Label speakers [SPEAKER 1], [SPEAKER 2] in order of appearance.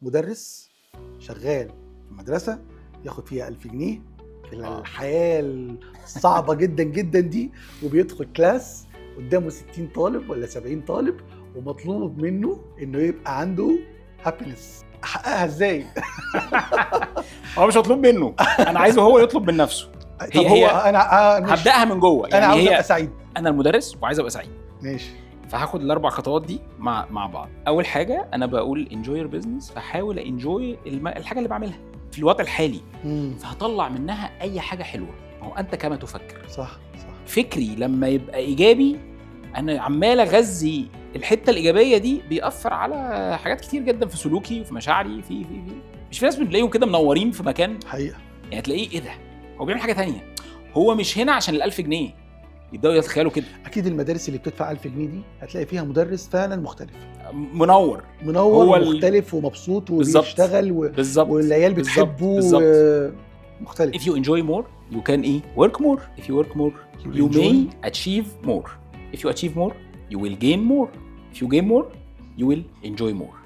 [SPEAKER 1] مدرس شغال في مدرسة ياخد فيها 1000 جنيه في الحياة الصعبة جدا جدا دي، وبيدخل كلاس قدامه 60 طالب ولا 70 طالب، ومطلوب منه انه يبقى عنده هابينس. احققها ازاي؟
[SPEAKER 2] هو مش هطلب منه، انا عايزه هو يطلب من نفسه.
[SPEAKER 1] طب هو انا
[SPEAKER 2] هبداها من جوه،
[SPEAKER 1] يعني انا عاوز ابقى سعيد،
[SPEAKER 2] انا المدرس وعايز ابقى سعيد.
[SPEAKER 1] ماشي.
[SPEAKER 2] فهاخد الاربع خطوات دي مع بعض. اول حاجه انا بقول enjoy your business، احاول انجوي الحاجه اللي بعملها في الوقت الحالي، فهطلع منها اي حاجه حلوه. هو انت كما تفكر.
[SPEAKER 1] صح.
[SPEAKER 2] فكري لما يبقى ايجابي، انا عمال اغذي الحته الايجابيه دي، بيأثر على حاجات كتير جدا في سلوكي وفي مشاعري. في مش في ناس بنلاقيهم كده منورين في مكان
[SPEAKER 1] حقيقه،
[SPEAKER 2] يعني تلاقيه ايه ده، هو بيعمل حاجه تانية، هو مش هنا عشان ال1000 جنيه. يبداوا يتخيلوا كده.
[SPEAKER 1] اكيد المدارس اللي بتدفع 1000 جنيه دي هتلاقي فيها مدرس فعلا مختلف،
[SPEAKER 2] منور
[SPEAKER 1] ومختلف ومبسوط وبيشتغل والعيال بتحبه مختلف.
[SPEAKER 2] If you enjoy more you can work more. If you work more you may achieve more. If you achieve more you will gain more. If you gain more you will enjoy more.